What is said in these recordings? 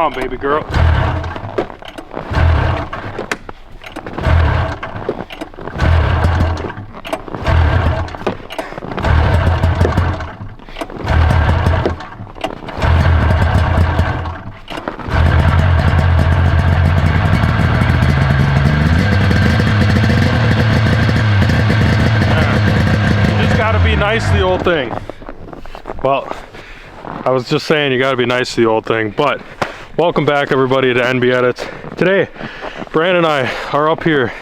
on, baby girl. Nice to the old thing. Well, I was just saying you got to be nice to the old thing, but welcome back everybody to NB Edits. Today, Brandon and I are up here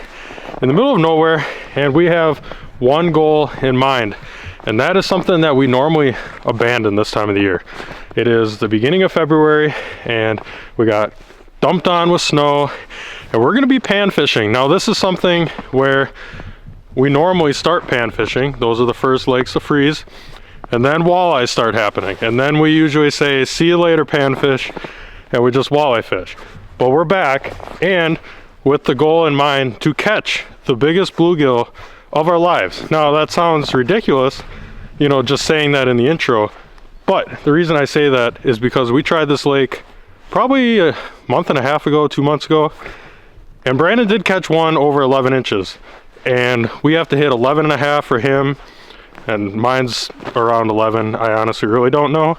in the middle of nowhere and we have one goal in mind, and that is something that we normally abandon this time of the year. It is the beginning of February and we got dumped on with snow and we're going to be pan fishing. Now this is something where we normally start pan fishing. Those are the first lakes to freeze, and then walleyes start happening, and then we usually say see you later panfish, and we just walleye fish. But we're back, and with the goal in mind to catch the biggest bluegill of our lives. Now that sounds ridiculous, you know, just saying that in the intro, but the reason I say that is because we tried this lake probably a month and a half ago, 2 months ago, and Brandon did catch one over 11 inches. And we have to hit 11 and a half for him, and mine's around 11. I honestly really don't know,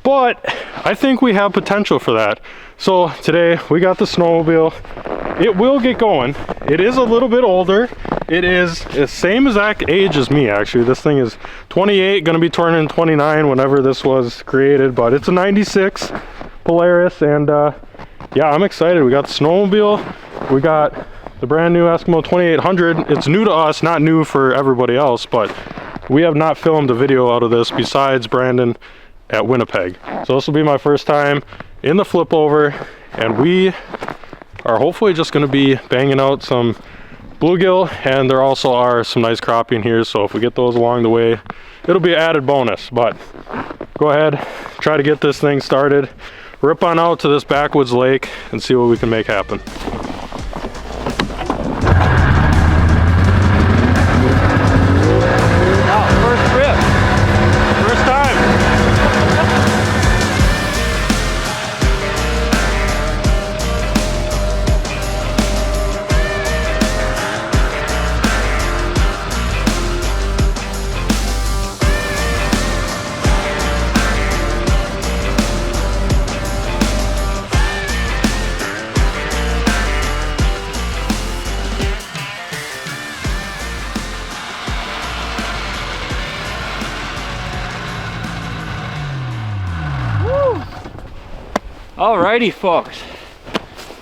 but I think we have potential for that. So today we got the snowmobile. It will get going. It is a little bit older. It is the same exact age as me, actually. This thing is 28, gonna be turning 29 whenever this was created, but it's a 96 Polaris, and yeah, I'm excited. We got the snowmobile, we got the brand new Eskimo 2800. It's new to us, not new for everybody else, but we have not filmed a video out of this besides Brandon at Winnipeg. So this will be my first time in the flip over, and we are hopefully just going to be banging out some bluegill, and there also are some nice crappie here, so if we get those along the way, it'll be an added bonus. But go ahead, try to get this thing started, rip on out to this backwoods lake and see what we can make happen. Alrighty folks,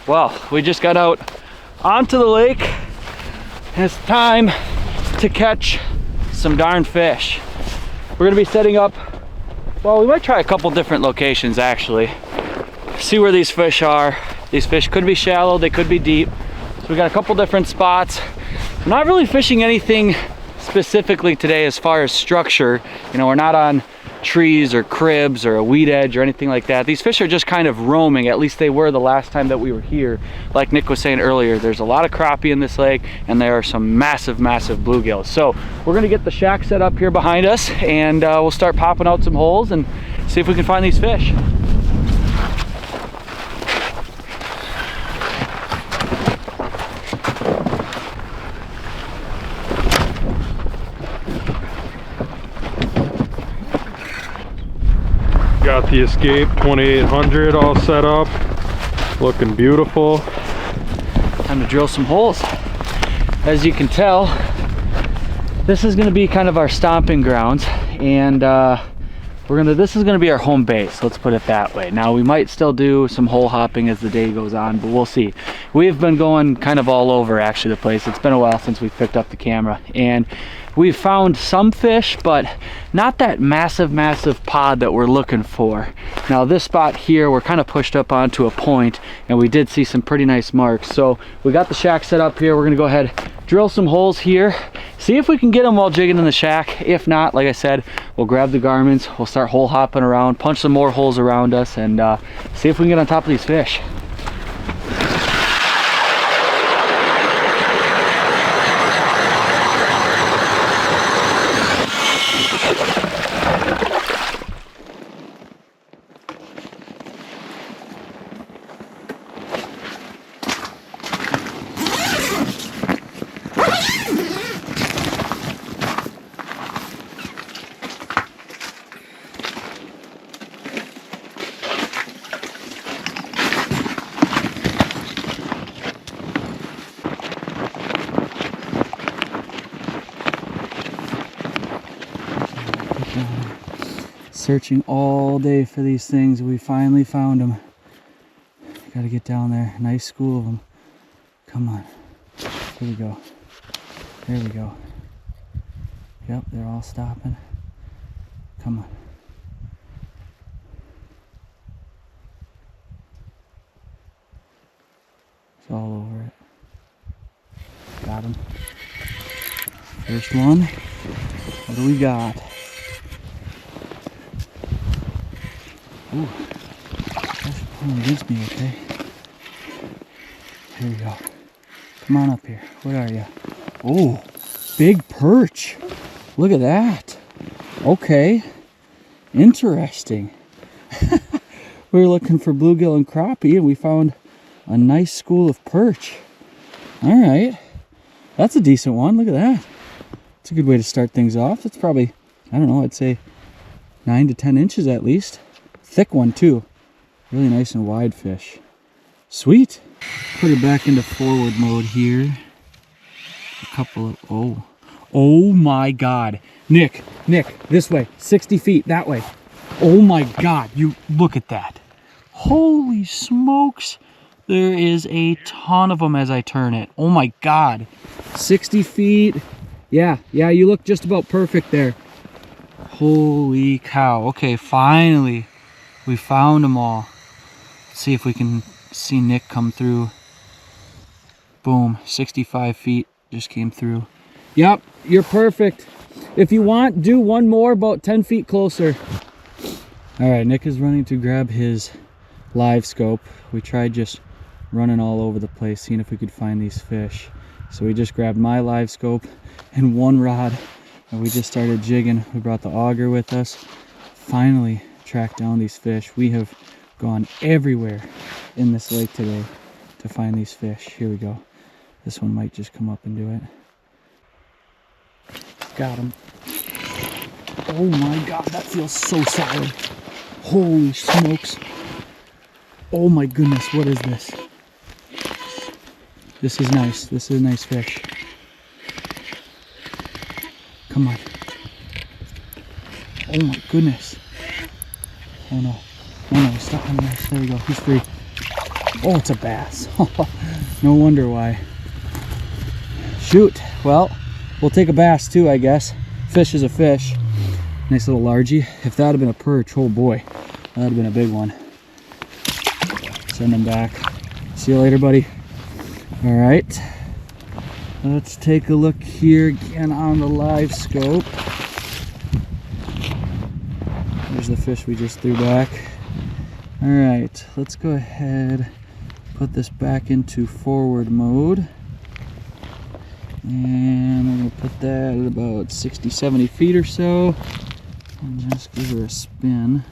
well, we just got out onto the lake and it's time to catch some darn fish. We're gonna be setting up, well, we might try a couple different locations actually, see where these fish are. These fish could be shallow, they could be deep, so we got a couple different spots. We're not really fishing anything specifically today as far as structure. You know, we're not on trees or cribs or a weed edge or anything like that. These fish are just kind of roaming, at least they were the last time that we were here. Like Nick was saying earlier, there's a lot of crappie in this lake and there are some massive bluegills. So we're gonna get the shack set up here behind us, and we'll start popping out some holes and see if we can find these fish. Got the Escape 2800 all set up, looking beautiful. Time to drill some holes. As you can tell, this is going to be kind of our stomping grounds, and this is going to be our home base, let's put it that way. Now we might still do some hole hopping as the day goes on, but we'll see. We've been going kind of all over actually the place. It's been a while since we've picked up the camera, and we've found some fish, but not that massive pod that we're looking for. Now this spot here, we're kind of pushed up onto a point, and we did see some pretty nice marks. So we got the shack set up here. We're gonna go ahead, drill some holes here, see if we can get them while jigging in the shack. If not, like I said, we'll grab the garments, we'll start hole hopping around, punch some more holes around us, and see if we can get on top of these fish. searching all day for these things. We finally found them. Got to get down there. Nice school of them. Come on. Here we go. There we go. Yep, they're all stopping. Come on. It's all over it. Got him. First one. What do we got? Ooh. That's pulling against me, okay? Here we go. Come on up here. What are you? Oh, big perch. Look at that. Okay. Interesting. We were looking for bluegill and crappie, and we found a nice school of perch. All right. That's a decent one. Look at that. It's a good way to start things off. It's probably, I don't know, I'd say 9 to 10 inches at least. Thick one too. Really nice and wide fish. Sweet. Put it back into forward mode here. A couple of, oh my God. Nick, this way, 60 feet, that way. Oh my God, you look at that. Holy smokes. There is a ton of them as I turn it. Oh my God. 60 feet. Yeah, you look just about perfect there. Holy cow. Okay, finally, we found them all. Let's see if we can see Nick come through. Boom, 65 feet just came through. Yep, you're perfect. If you want, do one more about 10 feet closer. All right, Nick is running to grab his live scope. We tried just running all over the place, seeing if we could find these fish. So we just grabbed my live scope and one rod, and we just started jigging. We brought the auger with us. Finally tracked down these fish. We have gone everywhere in this lake today to find these fish. Here we go. This one might just come up and do it. Got him. Oh my God, that feels so solid. Holy smokes. Oh my goodness, what is this? This is nice. This is a nice fish. Come on. Oh my goodness. Oh no. Oh no, he's stuck on the ice. There we go. He's free. Oh, it's a bass. No wonder why. Shoot. Well, we'll take a bass too, I guess. Fish is a fish. Nice little largie. If that had been a perch, oh boy, that would have been a big one. Send him back. See you later, buddy. All right. Let's take a look here again on the live scope. There's the fish we just threw back. All right, let's go ahead, put this back into forward mode. And I'm gonna put that at about 60, 70 feet or so. And just give her a spin.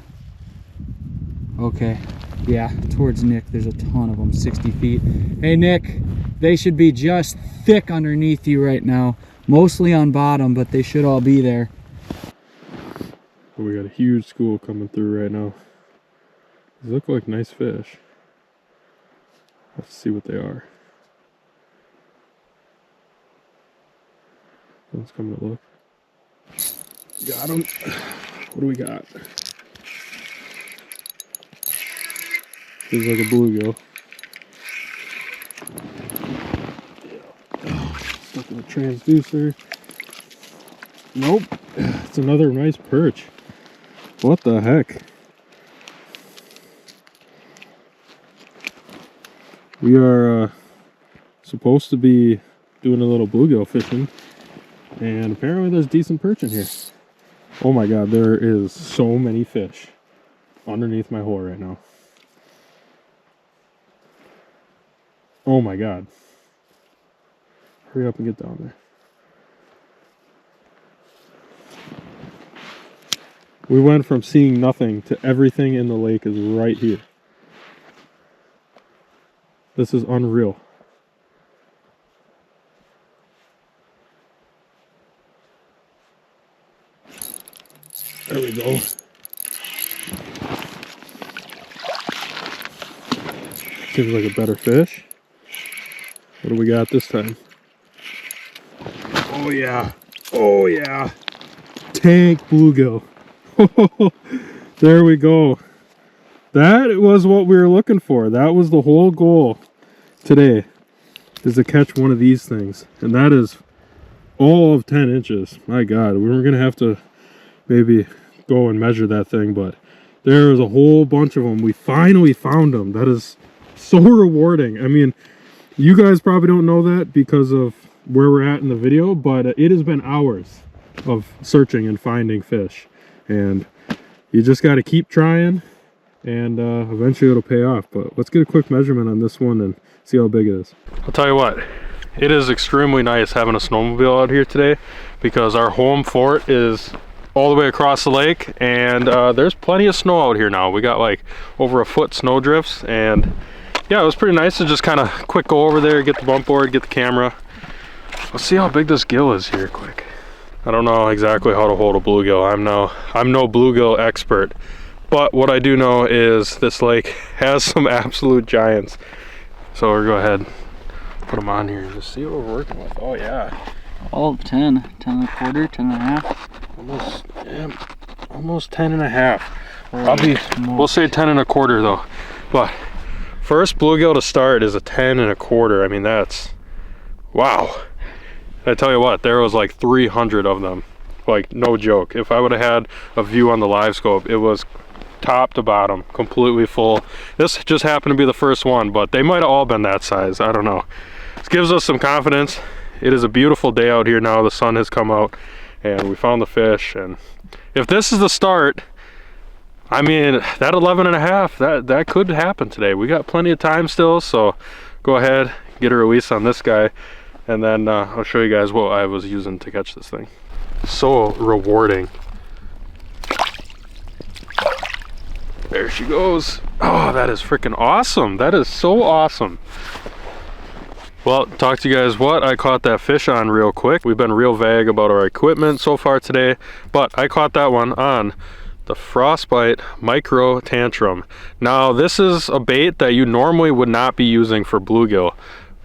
Okay, yeah, towards Nick, there's a ton of them, 60 feet. Hey Nick, they should be just thick underneath you right now. Mostly on bottom, but they should all be there. Well, we got a huge school coming through right now. These look like nice fish. Let's see what they are. Let's come to look. Got them. What do we got? This is like a bluegill. Stuck in a transducer. Nope. It's another nice perch. What the heck? We are supposed to be doing a little bluegill fishing, and apparently there's decent perch in here. Oh my God, there is so many fish underneath my hole right now. Oh my God. Hurry up and get down there. We went from seeing nothing to everything in the lake is right here. This is unreal. There we go. Seems like a better fish. What do we got this time? Oh yeah. Oh yeah. Tank bluegill. There we go. That was what we were looking for. That was the whole goal today, is to catch one of these things. And that is all of 10 inches. My God, we were going to have to maybe go and measure that thing, but there was a whole bunch of them. We finally found them. That is so rewarding. I mean, you guys probably don't know that because of where we're at in the video, but it has been hours of searching and finding fish. And you just got to keep trying, and eventually it'll pay off. But let's get a quick measurement on this one and see how big it is. I'll tell you what, it is extremely nice having a snowmobile out here today, because our home fort is all the way across the lake, and there's plenty of snow out here now. We got like over a foot snow drifts, and yeah, it was pretty nice to just kind of quick go over there, get the bump board, get the camera. Let's see how big this gill is here quick. I don't know exactly how to hold a bluegill. I'm no bluegill expert, but what I do know is this lake has some absolute giants. So we'll go ahead, put them on here and just see what we're working with. Oh yeah. All 10, 10 and a quarter, 10 and a half. Almost, yeah, almost 10 and a half. We'll say 10 and a quarter though. But first bluegill to start is a 10 and a quarter. I mean, that's, wow. I tell you what, there was like 300 of them. Like, no joke. If I would have had a view on the live scope, it was top to bottom, completely full. This just happened to be the first one, but they might have all been that size. I don't know. This gives us some confidence. It is a beautiful day out here now. The sun has come out and we found the fish. And if this is the start, I mean, that 11 and a half, that could happen today. We got plenty of time still, so go ahead, get a release on this guy, and then I'll show you guys what I was using to catch this thing. So rewarding. There she goes. Oh, that is freaking awesome. That is so awesome. Well, talk to you guys what I caught that fish on real quick. We've been real vague about our equipment so far today, but I caught that one on the Frostbite Micro Tantrum. Now, this is a bait that you normally would not be using for bluegill,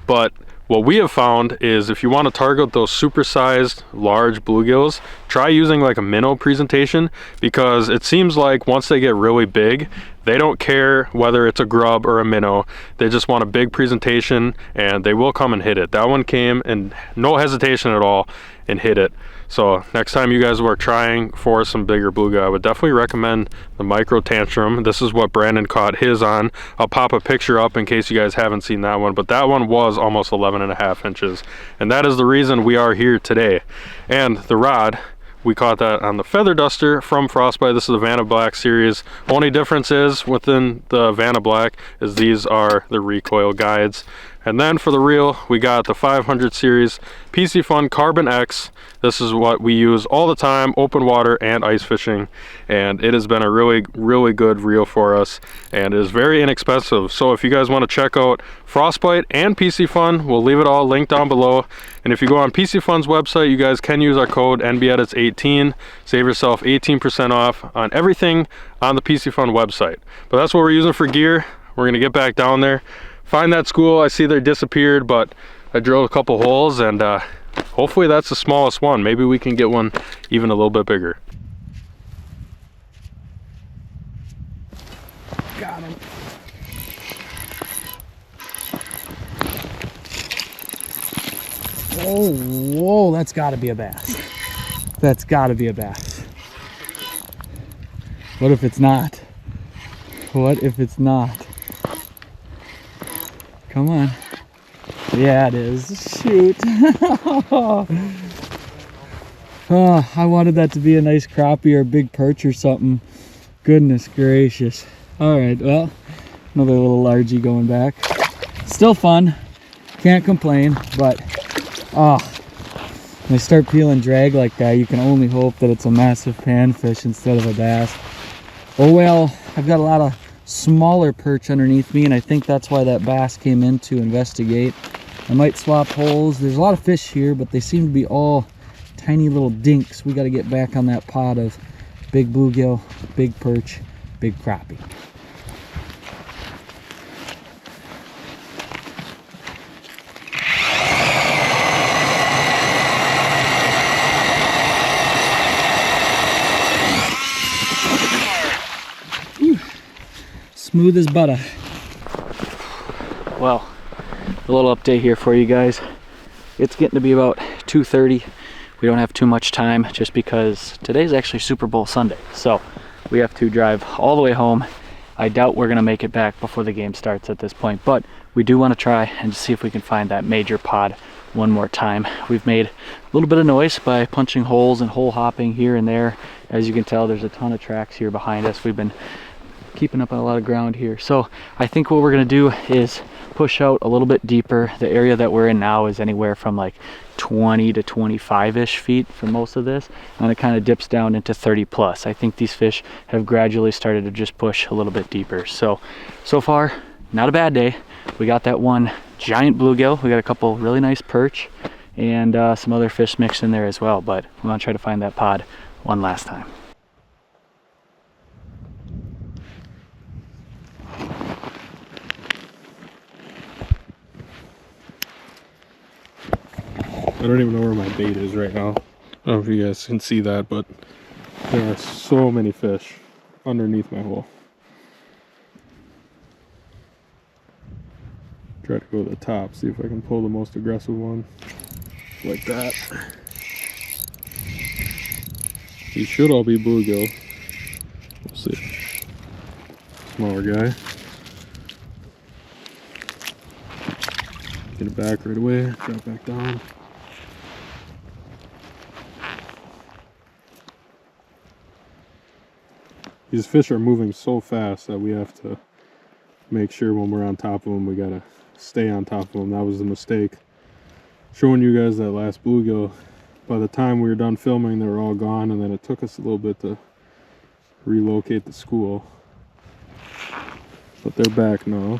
but what we have found is if you want to target those supersized large bluegills, try using like a minnow presentation, because it seems like once they get really big, they don't care whether it's a grub or a minnow. They just want a big presentation and they will come and hit it. That one came and no hesitation at all and hit it. So next time you guys were trying for some bigger bluegill, I would definitely recommend the Micro Tantrum. This is what Brandon caught his on. I'll pop a picture up in case you guys haven't seen that one, but that one was almost 11 and a half inches. And that is the reason we are here today. And the rod, we caught that on the Feather Duster from Frostbite. This is the Vanna Black series. Only difference is within the Vanna Black is these are the recoil guides. And then for the reel, we got the 500 series PC Fun Carbon X. This is what we use all the time, open water and ice fishing. And it has been a really, really good reel for us. And it is very inexpensive. So if you guys want to check out Frostbite and PC Fun, we'll leave it all linked down below. And if you go on PC Fun's website, you guys can use our code NBEdits18. Save yourself 18% off on everything on the PC Fun website. But that's what we're using for gear. We're going to get back down there, find that school. I see they disappeared, but I drilled a couple holes, and hopefully that's the smallest one. Maybe we can get one even a little bit bigger. Got him. Oh, whoa, that's gotta be a bass. That's gotta be a bass. What if it's not? What if it's not? Come on. Yeah, it is. Shoot. Oh, I wanted that to be a nice crappie or a big perch or something. Goodness gracious. All right, well, another little largie going back. Still fun. Can't complain, but when they start peeling drag like that, you can only hope that it's a massive panfish instead of a bass. Oh well, I've got a lot of smaller perch underneath me, and I think that's why that bass came in to investigate. I might swap holes. There's a lot of fish here, but they seem to be all tiny little dinks. We got to get back on that pot of big bluegill, big perch, big crappie. Smooth as butter. Well, a little update here for you guys. It's getting to be about 2:30. We don't have too much time just because today's actually Super Bowl Sunday. So we have to drive all the way home. I doubt we're gonna make it back before the game starts at this point, but we do want to try and see if we can find that major pod one more time. We've made a little bit of noise by punching holes and hole hopping here and there. As you can tell, there's a ton of tracks here behind us. We've been keeping up on a lot of ground here. So I think what we're gonna do is push out a little bit deeper. The area that we're in now is anywhere from like 20 to 25-ish feet for most of this, and it kind of dips down into 30 plus. I think these fish have gradually started to just push a little bit deeper. So far, not a bad day. We got that one giant bluegill. We got a couple really nice perch and some other fish mixed in there as well, but we want to try to find that pod one last time. I don't even know where my bait is right now. I don't know if you guys can see that, but there are so many fish underneath my hole. Try to go to the top, see if I can pull the most aggressive one. Like that. These should all be bluegill. We'll see. Smaller guy. Get it back right away, drop back down. These fish are moving so fast that we have to make sure when we're on top of them, we gotta stay on top of them. That was the mistake. Showing you guys that last bluegill, by the time we were done filming, they were all gone, and then it took us a little bit to relocate the school. But they're back now.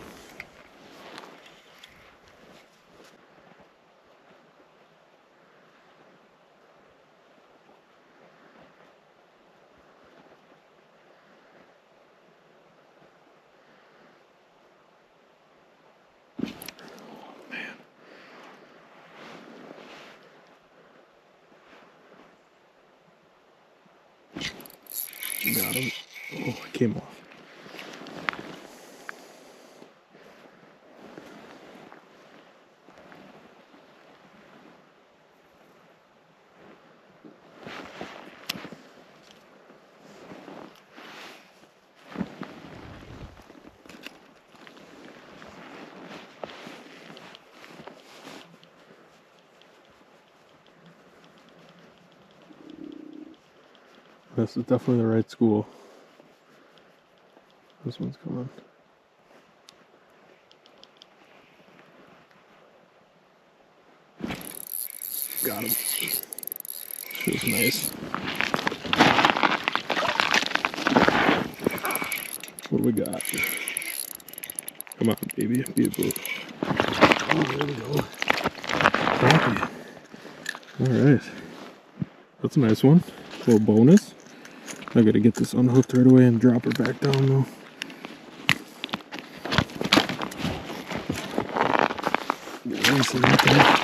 Got him. Oh, it came off. This is definitely the right school. This one's coming. Got him. Feels nice. What do we got? Come on, baby. Be a boo. Oh, there we go. Crappie. Alright. That's a nice one. A little bonus. I gotta get this unhooked right away and drop her back down though. Get nice and right there.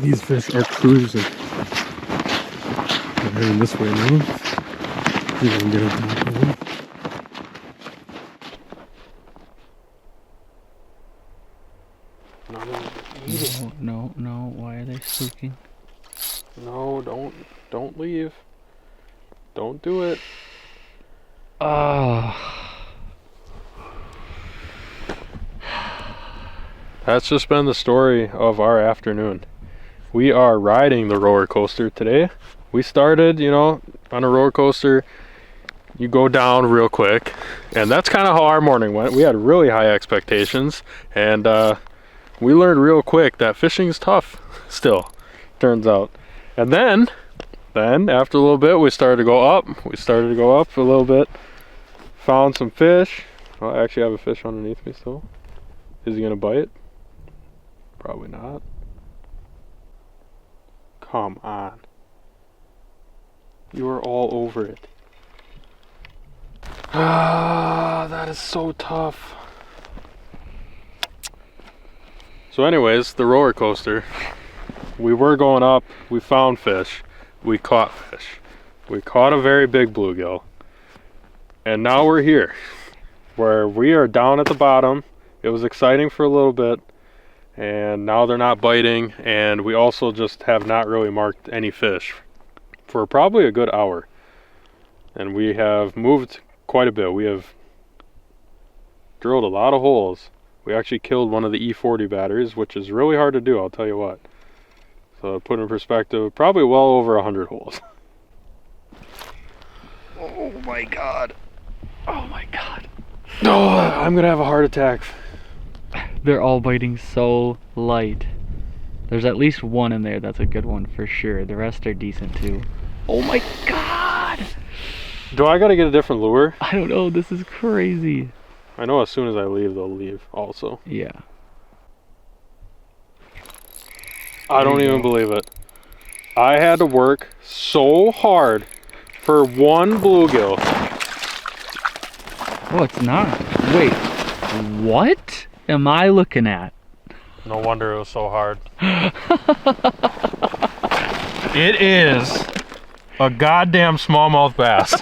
These fish are cruising. I'm heading this way now. See if I can get on top of them. No, why are they spooking? No, don't leave. Don't do it. That's just been the story of our afternoon. We are riding the roller coaster today. We started, you know, on a roller coaster, you go down real quick, and that's kind of how our morning went. We had really high expectations, and we learned real quick that fishing is tough still, turns out. And then after a little bit, we started to go up. We started to go up a little bit, found some fish. Well, I actually have a fish underneath me still. Is he gonna bite? Probably not. Come on. You are all over it. Ah, that is so tough. So anyways, the roller coaster. We were going up, we found fish, we caught fish. We caught a very big bluegill. And now we're here, where we are down at the bottom. It was exciting for a little bit, and now they're not biting, and we also just have not really marked any fish for probably a good hour. And we have moved quite a bit. We have drilled a lot of holes. We actually killed one of the E40 batteries, which is really hard to do, I'll tell you what. So to put in perspective, probably well over 100 holes. Oh my God. Oh my God. Oh, I'm gonna have a heart attack. They're all biting so light. There's at least one in there that's a good one for sure. The rest are decent too. Oh my God. Do I gotta get a different lure? I don't know, this is crazy. I know as soon as I leave, they'll leave also. Yeah. I don't even believe it. I had to work so hard for one bluegill. Oh, it's not. Wait, what am I looking at? No wonder it was so hard. It is a goddamn smallmouth bass.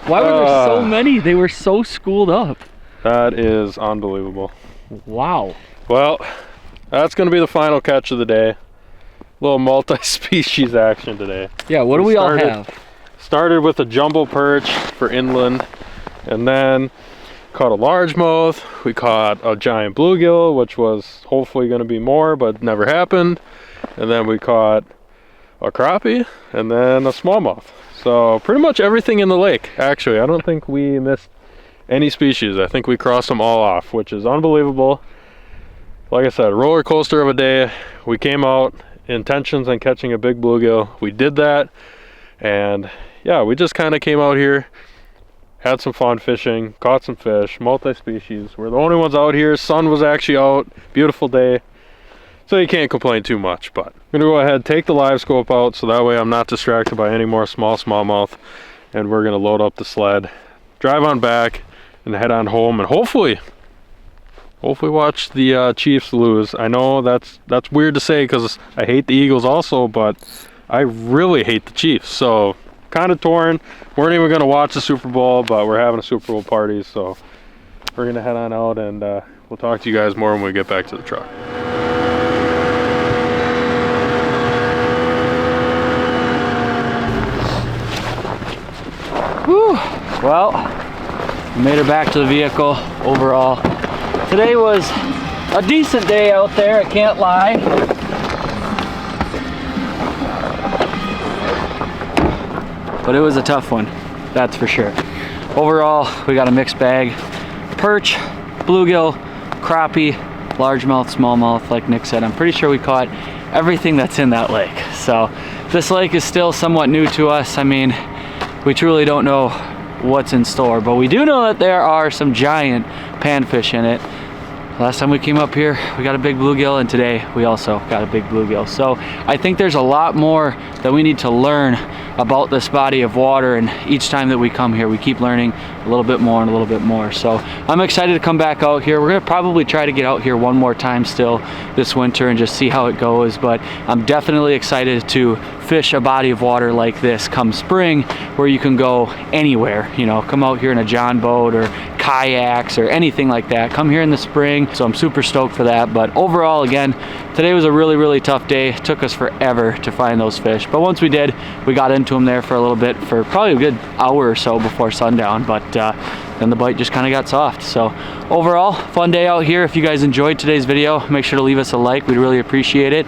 Why were there so many? They were so schooled up. That is unbelievable. Wow. Well, that's going to be the final catch of the day. Little multi-species action today. Yeah, what do we all have? Started with a jumbo perch for inland, and then caught a largemouth. We caught a giant bluegill, which was hopefully going to be more, but never happened. And then we caught a crappie, and then a smallmouth. So pretty much everything in the lake, actually. I don't think we missed any species. I think we crossed them all off, which is unbelievable. Like I said, roller coaster of a day. We came out intentions on catching a big bluegill. We did that, and yeah, we just kind of came out here, had some fun fishing, caught some fish, multi-species. We're the only ones out here. Sun was actually out, beautiful day, so you can't complain too much. But I'm gonna go ahead, take the live scope out, so that way I'm not distracted by any more smallmouth, and we're gonna load up the sled, drive on back, and head on home, and hopefully watch the Chiefs lose. I know that's weird to say because I hate the Eagles also, but I really hate the Chiefs, so kind of torn. Weren't even gonna watch the Super Bowl, but we're having a Super Bowl party, so we're gonna head on out, and we'll talk to you guys more when we get back to the truck. Whew. Well, we made her back to the vehicle overall. Today was a decent day out there, I can't lie. But it was a tough one, that's for sure. Overall, we got a mixed bag. Perch, bluegill, crappie, largemouth, smallmouth, like Nick said. I'm pretty sure we caught everything that's in that lake. So this lake is still somewhat new to us. I mean, we truly don't know what's in store, but we do know that there are some giant panfish in it. Last time we came up here, we got a big bluegill, and today we also got a big bluegill. So I think there's a lot more that we need to learn about this body of water, and each time that we come here, we keep learning a little bit more and a little bit more. So I'm excited to come back out here. We're gonna probably try to get out here one more time still this winter and just see how it goes, but I'm definitely excited to fish a body of water like this come spring, where you can go anywhere, you know, come out here in a John boat or kayaks or anything like that. Come here in the spring, so I'm super stoked for that. But overall, again, today was a really tough day. It took us forever to find those fish, but once we did, we got into them there for a little bit, for probably a good hour or so before sundown, but then the bite just kind of got soft. So overall, fun day out here. If you guys enjoyed today's video, make sure to leave us a like. We'd really appreciate it.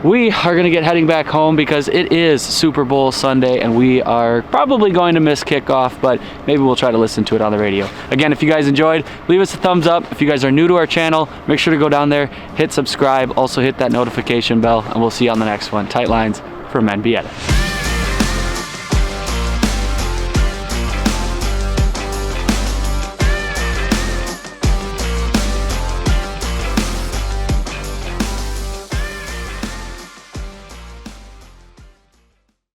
We are going to get heading back home because it is Super Bowl Sunday, and we are probably going to miss kickoff, but maybe we'll try to listen to it on the radio. Again, if you guys enjoyed, leave us a thumbs up. If you guys are new to our channel, make sure to go down there, hit subscribe, also hit that notification bell, and we'll see you on the next one. Tight lines from NB Edit.